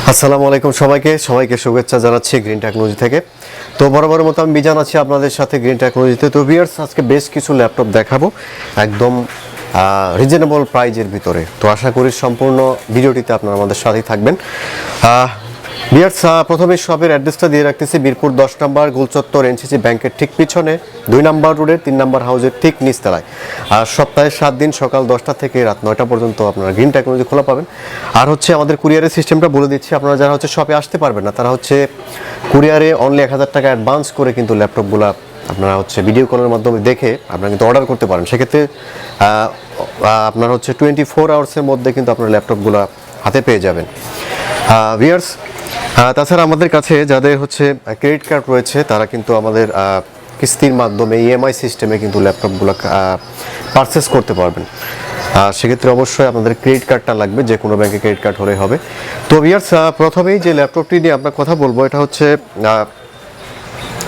আসসালামু আলাইকুম সবাইকে শুভেচ্ছা জানাচ্ছি গ্রিন টেকনোলজি থেকে। তো বরাবরের মতো আমি বিজান আছি আপনাদের সাথে গ্রিন টেকনোলজিতে। তো ভিউয়ার্স, আজকে বেশ কিছু ল্যাপটপ দেখাবো একদম রিজনেবল প্রাইজের ভিতরে। তো আশা করি সম্পূর্ণ ভিডিওটিতে আপনারা আমাদের সাথেই থাকবেন। ভিউয়ার্স, প্রথমে শপের অ্যাড্রেসটা দিয়ে রাখতেছি মিরপুর 10 নম্বর গোলচত্বর এনসিসি ব্যাংকের ঠিক পিছনে, 2 নম্বর রোডের 3 নম্বর হাউসের ঠিক নিচতলায়। আর সপ্তাহে 7 দিন সকাল 10টা থেকে রাত 9টা পর্যন্ত আপনারা গ্রিন টেকনোলজি খোলা পাবেন। আর হচ্ছে আমাদের কুরিয়ারের সিস্টেমটা বলে দিচ্ছি, আপনারা যারা হচ্ছে শপে আসতে পারবেন না তারা হচ্ছে কুরিয়ারে অনলি 1000 টাকা অ্যাডভান্স করে কিন্তু ল্যাপটপগুলো আপনারা হচ্ছে ভিডিও কলের মাধ্যমে দেখে আপনারা কিন্তু অর্ডার করতে পারেন। সেক্ষেত্রে আপনার হচ্ছে 24 আওয়ার্সের মধ্যে কিন্তু আপনার ল্যাপটপগুলো হাতে পেয়ে যাবেন। ভিউয়ার্স, তাছাড়া আমাদের কাছে যাদের হচ্ছে ক্রেডিট কার্ড রয়েছে তারা কিন্তু আমাদের কিস্তির মাধ্যমে ইএমআই সিস্টেমে কিন্তু ল্যাপটপগুলো পারচেস করতে পারবেন। সেক্ষেত্রে অবশ্যই আপনাদের ক্রেডিট কার্ডটা লাগবে, যে কোনো ব্যাংকে ক্রেডিট কার্ড হলেই হবে। তো ভিউয়ার্স, প্রথমেই যে ল্যাপটপটি নিয়ে আমরা কথা বলবো এটা হচ্ছে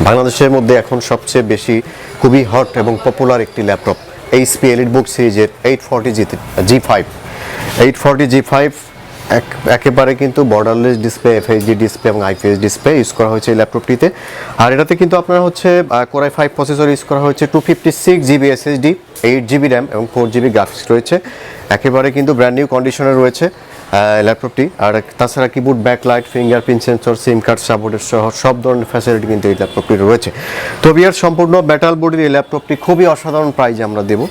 বাংলাদেশের মধ্যে এখন সবচেয়ে বেশি খুবই হট এবং পপুলার একটি ল্যাপটপ, এইচপি এলিটবুক সিরিজের 840G5 একেবারে কিন্তু বর্ডারলেস ডিসপ্লে, এফএইচডি ডিসপ্লে এবং আইপিএস ডিসপ্লে ইউজ করা হয়েছে এই ল্যাপটপটিতে। আর এটাতে কিন্তু আপনার হচ্ছে কোর i5 প্রসেসর ইউজ করা হয়েছে, 256GB SSD, 8GB র্যাম এবং 4GB গ্রাফিক্স রয়েছে। একেবারে কিন্তু ব্র্যান্ড নিউ কন্ডিশনে রয়েছে ল্যাপটপটি। আর তাছাড়া কিবোর্ড, ব্যাকলাইট, ফিঙ্গারপ্রিন্ট সেন্সর, সিম কার্ড সাপোর্টের সহ সব ধরনের ফ্যাসিলিটি কিন্তু এই ল্যাপটপটি রয়েছে। তো বিয়ার সম্পূর্ণ মেটাল বডির এই ল্যাপটপটি খুবই অসাধারণ প্রাইজে আমরা দেব,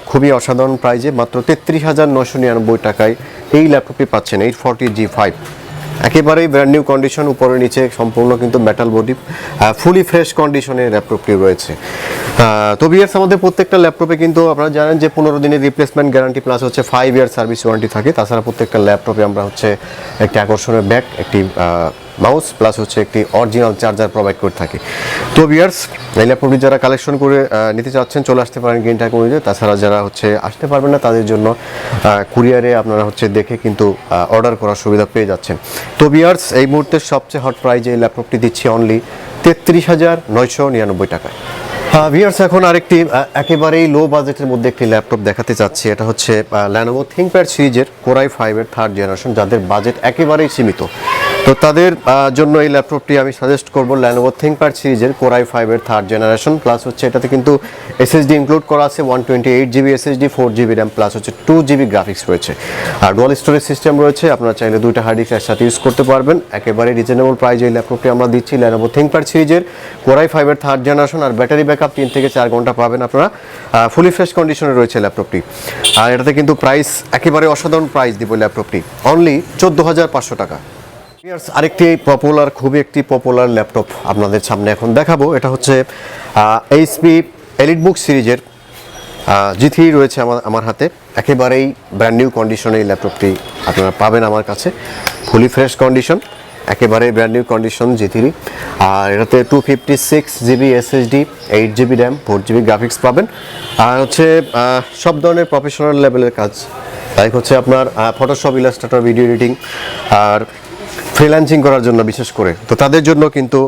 খুবই অসাধারণ প্রাইজে মাত্র 33,999 টাকায় এই ল্যাপটপটি পাচ্ছেন। 840G5 একেবারেই ব্র্যান্ড নিউ কন্ডিশন, উপরে নিচে সম্পূর্ণ কিন্তু মেটাল বডি, ফুলি ফ্রেশ কন্ডিশনে ল্যাপটপটি রয়েছে। তো ভিউয়ার্স, আমাদের প্রত্যেকটা ল্যাপটপে কিন্তু আপনারা জানেন যে 15 দিনের রিপ্লেসমেন্ট গ্যারান্টি প্লাস হচ্ছে 5 ইয়ার সার্ভিস ওয়ারেন্টি থাকে। তাছাড়া প্রত্যেকটা ল্যাপটপে আমরা হচ্ছে একটি আকর্ষণীয় ব্যাগ, একটি মাউস প্লাস হচ্ছে একটি অরিজিনাল চার্জার প্রোভাইড করে থাকি। তো ভিউয়ার্স, এই ল্যাপটপটি যারা কালেকশন করে নিতে চাচ্ছেন চলে আসতে পারেন গ্রিন টেকনোলজিতে। তাছাড়া যারা হচ্ছে আসতে পারবেন না তাদের জন্য কুরিয়ারে আপনারা হচ্ছে দেখে কিন্তু অর্ডার করার সুবিধা পেয়ে যাচ্ছেন। তো ভিউয়ার্স, এই মুহূর্তে সবচেয়ে হট প্রাইজে এই ল্যাপটপটি দিচ্ছি অনলি 33,999 টাকায়। ভিউয়ার্স, এখন আরেকটি একেবারেই লো বাজেটের মধ্যে একটি ল্যাপটপ দেখাতে চাচ্ছি। এটা হচ্ছে ল্যানোভো থিংকপ্যাড সিরিজের কোর i5 এর 3rd জেনারেশন। যাদের বাজেট একেবারেই সীমিত তো তাদের জন্য এই ল্যাপটপটি আমি সাজেস্ট করব। ল্যানোভো থিংকপ্যাড সিরিজের কোর i5 এর 3rd জেনারেশন প্লাস হচ্ছে এটাতে কিন্তু এসএসডি ইনক্লুড করা আছে, 128GB SSD, 4GB RAM plus হচ্ছে 2GB গ্রাফিক্স রয়েছে। আর ডুয়াল স্টোরেজ সিস্টেম রয়েছে, আপনারা চাইলে 2টা হার্ড ডিস্ক একসাথে ইউজ করতে পারবেন। একেবারে রিজনেবল প্রাইজে এই ল্যাপটপটি আমরা দিচ্ছি ল্যানোভো থিংকপ্যাড সিরিজের কোর i5 এর 3rd জেনারেশন। আর ব্যাটারি ব্যাকআপ 3 থেকে 4 ঘন্টা পাবেন আপনারা। ফুলি ফ্রেশ কন্ডিশনে রয়েছে ল্যাপটপটি। আর এটাতে কিন্তু প্রাইস একেবারে অসাধারণ প্রাইস দিব ল্যাপটপটি অনলি 14,500 টাকা। আরেকটি পপুলার, খুবই একটি পপুলার ল্যাপটপ আপনাদের সামনে এখন দেখাবো। এটা হচ্ছে এইচপি এলিটবুক সিরিজের G3 রয়েছে আমার হাতে। একেবারেই ব্র্যান্ড নিউ কন্ডিশনে এই ল্যাপটপটি আপনারা পাবেন আমার কাছে, ফুলি ফ্রেশ কন্ডিশন, একেবারে ব্র্যান্ড নিউ কন্ডিশন G3। আর এটাতে 256GB SSD, 8GB RAM, 4GB graphics পাবেন। আর হচ্ছে সব ধরনের প্রফেশনাল লেভেলের কাজ, তাই হচ্ছে আপনার ফটোশপ, ইলাস্ট্রেটর, ভিডিও এডিটিং আর ফ্রিল্যান্সিং করার জন্য বিশেষ করে, তো তাদের জন্য কিন্তু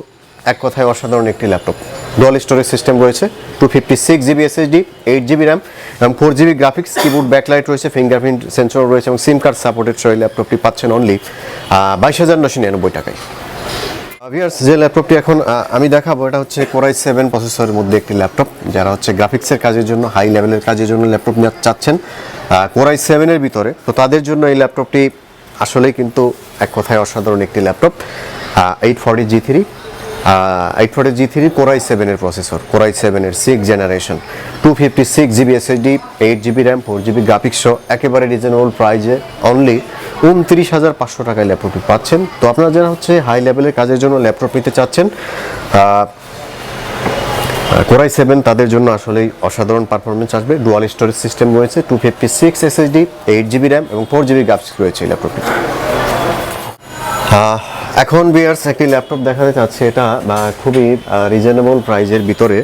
এক কথায় অসাধারণ একটি ল্যাপটপ। ডুয়াল স্টোরেজ সিস্টেম রয়েছে, 256GB SSD, 8GB র্যাম এবং 4GB গ্রাফিক্স, কিবোর্ড, ব্যাকলাইট রয়েছে, ফিঙ্গারপ্রিন্ট সেন্সর রয়েছে এবং সিম কার্ড সাপোর্টেড সহ এই ল্যাপটপটি পাচ্ছেন অনলি 22,999 টাকায়। ভিউয়ার্স, যে ল্যাপটপটি এখন আমি দেখাবো এটা হচ্ছে কোর i7 প্রসেসরের মধ্যে একটি ল্যাপটপ। যারা হচ্ছে গ্রাফিক্সের কাজের জন্য, হাই লেভেলের কাজের জন্য ল্যাপটপ চাচ্ছেন কোর i7 এর ভিতরে, তো তাদের জন্য এই ল্যাপটপটি আসলেই কিন্তু এক কথায় অসাধারণ একটি ল্যাপটপ। 840G3 কোর i7 এর প্রসেসর, কোর i7 এর 6th generation, 256GB SSD, 8GB RAM, 4GB graphics সহ একেবারে রিজনেবল প্রাইজে অনলি 29,500 টাকায় ল্যাপটপটি পাচ্ছেন। তো আপনারা যারা হচ্ছে হাই লেভেলের কাজের জন্য ল্যাপটপ নিতে চাচ্ছেন কোর i7, তাদের জন্য আসলেই অসাধারণ পারফরমেন্স আসবে। ডুয়াল স্টোরেজ সিস্টেম রয়েছে, 256 SSD, 8GB র্যাম এবং 4GB গ্রাফিক্স রয়েছে এই ল্যাপটপটি। এখন ভিউয়ার্স, একটি ল্যাপটপ দেখাতে চাচ্ছি, এটা খুবই রিজনেবল প্রাইজের ভিতরে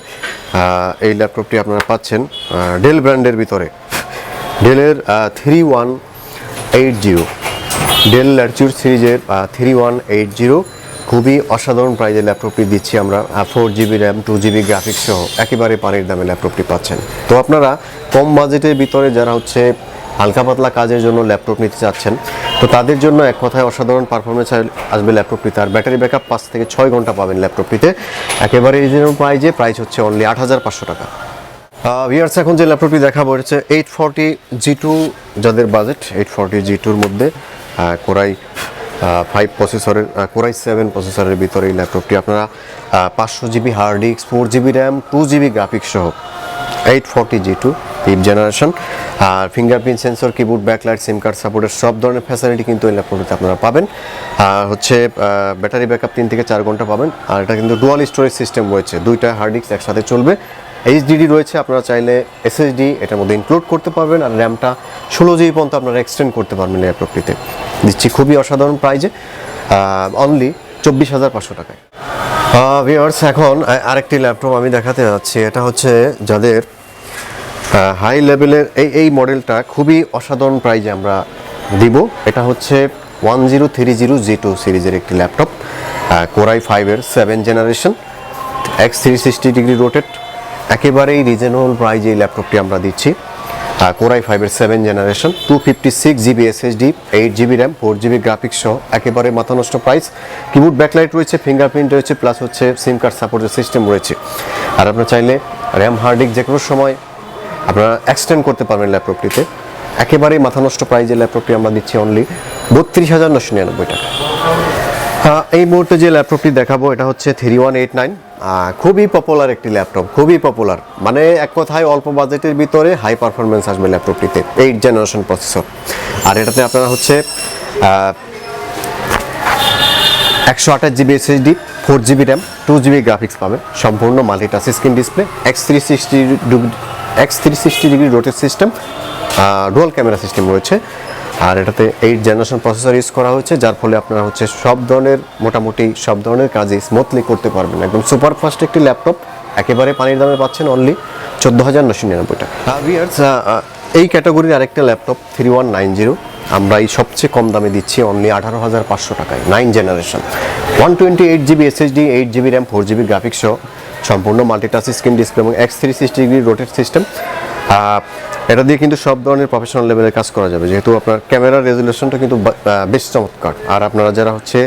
এই ল্যাপটপটি আপনারা পাচ্ছেন ডেল ব্র্যান্ডের ভিতরে। ডেলের 3180, ডেল ল্যাটিটিউড সিরিজের 3180 খুবই অসাধারণ প্রাইজে ল্যাপটপটি দিচ্ছি আমরা। 4GB র্যাম, 2GB গ্রাফিক্স সহ একেবারে পানির দামে ল্যাপটপটি পাচ্ছেন। তো আপনারা কম বাজেটের ভিতরে যারা হচ্ছে হালকা পাতলা কাজের জন্য ল্যাপটপ নিতে চাচ্ছেন, তো তাদের জন্য এক কথায় অসাধারণ পারফরমেন্স আসবে ল্যাপটপটিতে। আর ব্যাটারি ব্যাকআপ 5 থেকে 6 ঘন্টা পাবেন ল্যাপটপটিতে, একেবারে রিজনেবল প্রাইস হচ্ছে অনলি 8,500 টাকা। ভিউয়ার্স, এখন যে ল্যাপটপটি দেখাবো হচ্ছে 840G2, যাদের বাজেট 840G2-র মধ্যে কোরাই 5 প্রসেসরের, কোরাই 7 প্রসেসরের ভিতরে এই ল্যাপটপটি আপনারা 500GB hard disk, 4GB RAM, 2GB graphics সহ 840G2 5th জেনারেশন। আর fingerprint sensor, keyboard, backlight, sim card সাপোর্টের সব ধরনের ফ্যাসিলিটি কিন্তু এই ল্যাপটপটিতে আপনারা পাবেন। আর হচ্ছে ব্যাটারি ব্যাকআপ 3 থেকে 4 ঘন্টা পাবেন। আর এটা কিন্তু ডুয়াল স্টোরেজ সিস্টেম রয়েছে, 2টা হার্ড ডিস্ক একসাথে চলবে। এইচডিডি রয়েছে, আপনারা চাইলে এসএসডি এটার মধ্যে ইনক্লুড করতে পারবেন। আর র্যামটা 16GB পর্যন্ত আপনারা এক্সটেন্ড করতে পারবেন ল্যাপটপটিতে। দিচ্ছি খুবই অসাধারণ প্রাইজে, অনলি 24,500 টাকায়। ভিউয়ার্স, এখন আরেকটি ল্যাপটপ আমি দেখাতে যাচ্ছি। এটা হচ্ছে যাদের হাই লেভেলের এই মডেলটা খুবই অসাধারণ প্রাইজে আমরা দিব। এটা হচ্ছে 1030G2 সিরিজের একটি ল্যাপটপ, কোরাই 5-এর 7 জেনারেশন, X360 ডিগ্রি রোটেট, একেবারেই রিজনেবল প্রাইজে এই ল্যাপটপটি আমরা দিচ্ছি। কোরাই 5-এর 7 generation, 256GB SSD, 8GB RAM, 4GB graphics সহ একেবারে মাথা নষ্ট প্রাইস। কিবোর্ড, ব্যাকলাইট রয়েছে, ফিঙ্গারপ্রিন্ট রয়েছে, প্লাস হচ্ছে সিম কার্ড সাপোর্টের সিস্টেম রয়েছে। আর আপনারা চাইলে র্যাম, হার্ড ডিস্ক যে কোনো সময় আপনারা এক্সটেন্ড করতে পারবেন ল্যাপটপটিতে। একেবারেই মাথা নষ্ট প্রাইজে ল্যাপটপটি আমরা দিচ্ছি অনলি 32,999 টাকা। এই মুহূর্তে যে ল্যাপটপটি দেখাবো এটা হচ্ছে 3189, খুবই পপুলার একটি ল্যাপটপ, খুবই পপুলার, মানে এক কথায় অল্প বাজেটের ভিতরে হাই পারফরমেন্স আসবে ল্যাপটপটিতে, 8 জেনারেশন প্রসেসর। আর এটাতে আপনারা হচ্ছে 128GB SSD, 4GB RAM, 2GB graphics পাবেন, সম্পূর্ণ multi-touch screen display, X360 degree rotate system, dual camera system রয়েছে। আর এটাতে 8 জেনারেশন প্রসেসর ইউজ করা হয়েছে, যার ফলে আপনারা হচ্ছে মোটামুটি সব ধরনের কাজই স্মুথলি করতে পারবেন। একদম সুপার ফাস্ট একটি ল্যাপটপ, একেবারে পানির দামে পাচ্ছেন অনলি 14,999 টাকা। ভিউয়ার্স, এই ক্যাটাগরির আরেকটা ল্যাপটপ 3190 আমরা এই সবচেয়ে কম দামে দিচ্ছি অনলি 18,500 টাকায়, 9 generation, 128GB SSD, 8GB RAM, 4GB graphics সহ সম্পূর্ণ মাল্টিটাচ স্ক্রিন ডিসপ্লে এবং X360 ডিগ্রি রোটেট সিস্টেম। এটা দিয়ে কিন্তু সব ধরনের প্রফেশনাল লেভেলের কাজ করা যাবে, যেহেতু আপনার ক্যামেরার রেজুলেশনটা কিন্তু বেশ চমৎকার। আর আপনারা যারা হচ্ছে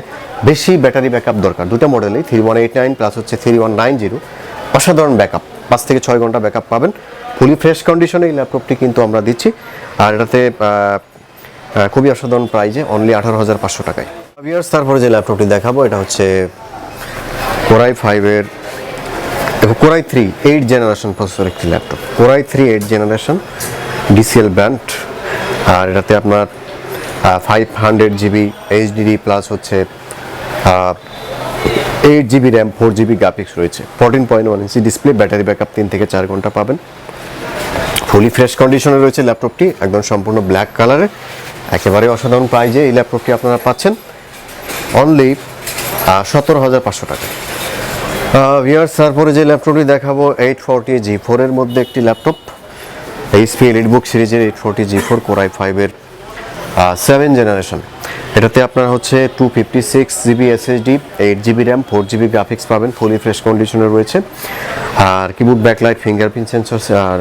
বেশি ব্যাটারি ব্যাকআপ দরকার, দুটো মডেলেই 3189 প্লাস হচ্ছে 3190, অসাধারণ ব্যাকআপ, 5 থেকে 6 ঘন্টা ব্যাকআপ পাবেন। ফুলি ফ্রেশ কন্ডিশনে এই ল্যাপটপটি কিন্তু আমরা দিচ্ছি। আর এটাতে খুবই অসাধারণ প্রাইজে অনলি 18,500 টাকায়। ভিউয়ার্স, তারপরে যে ল্যাপটপটি দেখাবো এটা হচ্ছে কোরাই 5-এর কোরাই 3 8 জেনারেশন প্রসেসর একটি laptop, core i 3 8 generation DCL band. আর এটাতে আপনার 500GB এইচডিডি প্লাস হচ্ছে 8GB র্যাম, 4GB গ্রাফিক্স রয়েছে, 14.1 ইঞ্চি ডিসপ্লে, ব্যাটারি ব্যাকআপ 3 থেকে 4 ঘন্টা পাবেন। ফুলি ফ্রেশ কন্ডিশনে রয়েছে ল্যাপটপটি, একদম সম্পূর্ণ ব্ল্যাক কালারে, একেবারে অসাধারণ প্রাইজে এই ল্যাপটপটি আপনারা পাচ্ছেন অনলি 17,500 টাকা। ভিউয়ার্স, তারপরে যে ল্যাপটপটি দেখাবো 840G4 এর মধ্যে একটি ল্যাপটপ, HP এলিটবুক সিরিজের 840G4 কোরাই 5-এর 7 জেনারেশন। এটাতে আপনার হচ্ছে 256GB SSD, 8GB RAM, 4GB graphics পাবেন, ফুলি ফ্রেশ কন্ডিশনে রয়েছে। আর কিবোর্ড, ব্যাকলাইট, ফিঙ্গারপ্রিন্ট সেন্সর আর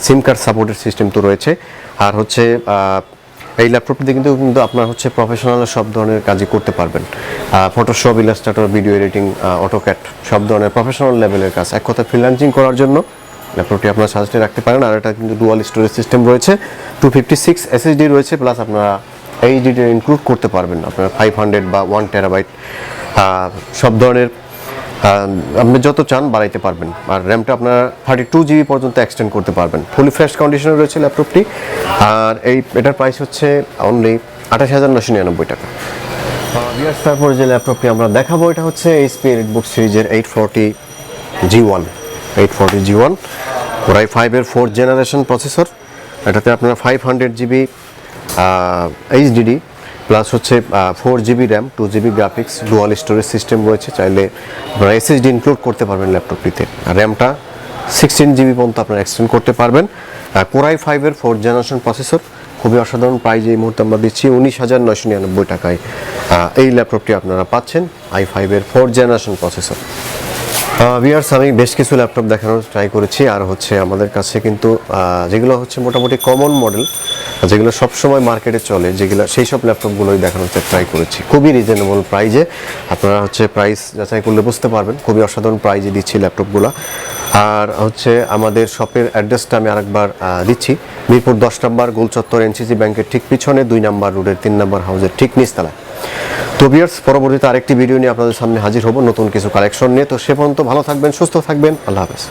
সিম কার্ড সাপোর্টের সিস্টেম তো রয়েছে। আর হচ্ছে এই ল্যাপটপটিতে কিন্তু আপনার হচ্ছে প্রফেশনাল সব ধরনের কাজই করতে পারবেন, Photoshop, Illustrator, video editing, AutoCAD, সব ধরনের প্রফেশনাল লেভেলের কাজ এক কথা ফ্রিল্যান্সিং করার জন্য ল্যাপটপটি আপনারা সাজেস্টে রাখতে পারেন। আর এটা কিন্তু ডুয়াল স্টোরেজ সিস্টেম রয়েছে, 256 এসএসডি রয়েছে, প্লাস আপনারা এইচডিডি ইনক্লুড করতে পারবেন, আপনারা 500 বা 1 টেরাবাইট সব ধরনের আপনি যত চান বাড়াইতে পারবেন। আর র্যামটা আপনারা 32GB পর্যন্ত এক্সটেন্ড করতে পারবেন। ফুলি ফ্রেশ কন্ডিশনে রয়েছে ল্যাপটপটি। আর এটার প্রাইস হচ্ছে অনলি 28,999 টাকা। তারপরে যে ল্যাপটপটি আমরা দেখাবো এটা হচ্ছে HP এলিটবুক সিরিজের 840G1 core i 5-এর 4th generation processor. এটাতে আপনারা 500GB এইচডিডি প্লাস হচ্ছে 4GB RAM, 2GB graphics, dual storage system রয়েছে, চাইলে আপনারা এসএসডি ইনক্লুড করতে পারবেন ল্যাপটপটিতে। আর র্যামটা 16GB পর্যন্ত আপনারা এক্সটেন্ড করতে পারবেন। কোরাই 5-এর 4th জেনারেশন প্রসেসর, খুবই অসাধারণ প্রাইজ এই মুহূর্তে আমরা দিচ্ছি 19,999 টাকায়। এই ল্যাপটপটি আপনারা পাচ্ছেন i5-এর 4th জেনারেশন প্রসেসর। ভিউয়ার্স, আমি বেশ কিছু ল্যাপটপ দেখানোর ট্রাই করেছি, আর হচ্ছে আমাদের কাছে কিন্তু যেগুলো হচ্ছে মোটামুটি কমন মডেল, যেগুলো সবসময় মার্কেটে চলে, যেগুলো সেই সব ল্যাপটপগুলোই দেখানোর ট্রাই করেছি খুবই রিজনেবল প্রাইজে। আপনারা হচ্ছে প্রাইস যাচাই করলে বুঝতে পারবেন, খুবই অসাধারণ প্রাইজে দিচ্ছি ল্যাপটপগুলো। আর হচ্ছে আমাদের শপের অ্যাড্রেসটা আমি আরেকবার দিচ্ছি, মিরপুর 10 নম্বর গোল চত্বর, এনসিসি ব্যাংকের ঠিক পিছনে, 2 নম্বর রোডের 3 নম্বর হাউসের ঠিক নিচতলায়। তো ভিউয়ার্স, পরবর্তীতে আরেকটি ভিডিও নিয়ে আপনাদের সামনে হাজির হব নতুন কিছু কালেকশন নিয়ে। তো সে পর্যন্ত ভালো থাকবেন, সুস্থ থাকবেন, আল্লাহ হাফেজ।